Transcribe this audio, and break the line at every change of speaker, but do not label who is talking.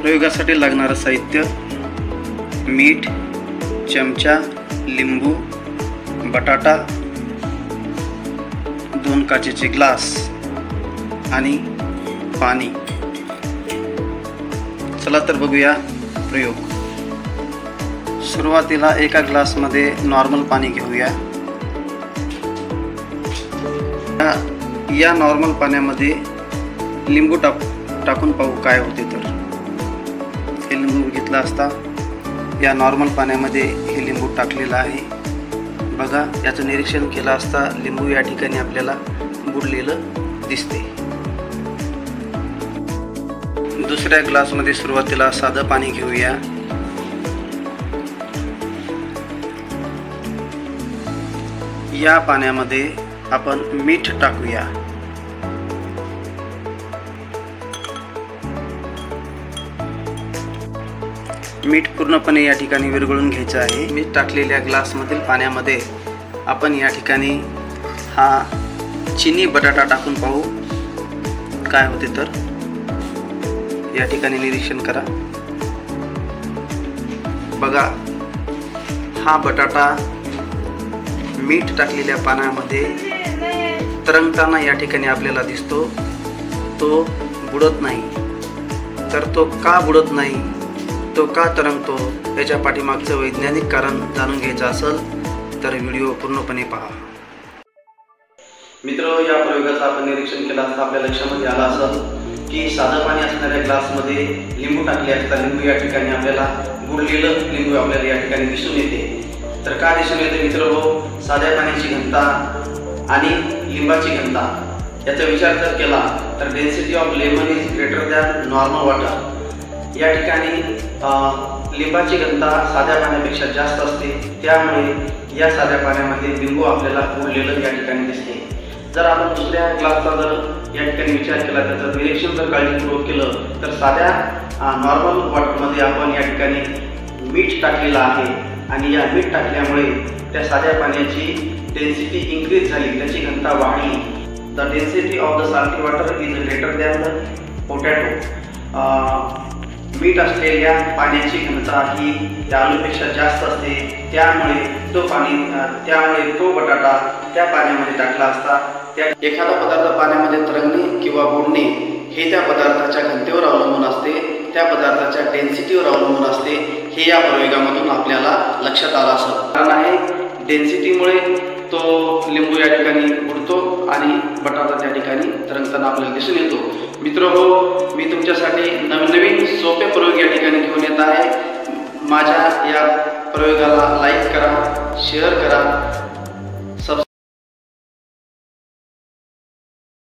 प्रयोगासाठी लागणारं साहित्य: मीठ, चमचा, लिंबू, बटाटा, 2 काचेचे ग्लास आणि पाणी. चला तर बघूया प्रयोग. सुरुवातीला एका ग्लासमध्ये नॉर्मल पाणी घेऊया. या नॉर्मल पाण्यामध्ये लिंबू टाकून पाहू काय होते. तर हे लिंबू घेतला असता या नॉर्मल पाण्यामध्ये हे लिंबू टाकलेलं आहे. बघा, याचं निरीक्षण केलं असता लिंबू या ठिकाणी आपल्याला बुडलेलं दिसते. दुसऱ्या ग्लासमध्ये सुरुवातीला साधं पाणी घेऊया. या पाण्यामध्ये आपण मीठ टाकूया. मीठ पूर्णपणे या ठिकाणी विरघळून घ्यायचं आहे. मीठ टाकलेल्या ग्लासमधील पाण्यामध्ये आपण या ठिकाणी हा चिनी बटाटा टाकून पाहू काय होते. तर या ठिकाणी निरीक्षण करा. बघा, हा बटाटा मीठ टाकलेल्या पाण्यामध्ये तरंगताना या ठिकाणी आपल्याला दिसतो. तो बुडत नाही. तर तो का बुडत नाही, तो का तरंगतो, याच्या पाठीमागचं वैज्ञानिक कारण जाणून घ्यायचं असेल तर व्हिडिओ पूर्णपणे पहा. मित्र, या प्रयोगाचं आपण निरीक्षण केलं असता आपल्या लक्षामध्ये आलं असेल की साधं पाणी असणाऱ्या ग्लासमध्ये लिंबू टाकले असता लिंबू या ठिकाणी आपल्याला बुडलेलं लिंबू आपल्याला या ठिकाणी दिसून येते. तर का दिसून येते मित्र हो? साध्या पाण्याची घनता आणि लिंबाची घनता याचा विचार जर केला तर density of lemon is greater than normal water. या ठिकाणी लिंबाची घनता साध्या पाण्यापेक्षा जास्त असते. त्यामुळे या साध्या पाण्यामध्ये लिंबू आपल्याला बुडलेलं या ठिकाणी दिसते. जर आपण दुसऱ्या ग्लासचा जर या ठिकाणी विचार केला, त्याचं निरीक्षण जर काळजीपूर्वक केलं तर साध्या नॉर्मल वॉटरमध्ये आपण या ठिकाणी मीठ टाकलेलं आहे आणि या मीठ टाकल्यामुळे त्या साध्या पाण्याची डेन्सिटी इन्क्रीज झाली, त्याची घनता वाढली. The density of the salty water is greater than the potato. मीठ असलेल्या पाण्याची घनता ही त्या आलूपेक्षा जास्त असते. त्यामुळे तो बटाटा त्या पाण्यामध्ये टाकला असता त्या एखादा पदार्थ पाण्यामध्ये तरंगणे किंवा बुडणे हे त्या पदार्थाच्या घनतेवर अवलंबून असते, त्या पदार्थाच्या डेन्सिटीवर अवलंबून असते. हे या प्रयोगामधून आपल्याला लक्षात आलं असेल. कारण आहे डेन्सिटीमुळे तो लिंबू या ठिकाणी बुडतो आणि बटाटा त्या ठिकाणी तरंगताना आपल्याला दिसून येतो. मित्र हो, मी तुमच्यासाठी नवीन सोपे प्रयोग या ठिकाणी घेऊन येत आहे. माझ्या या प्रयोगाला लाईक करा, शेअर करा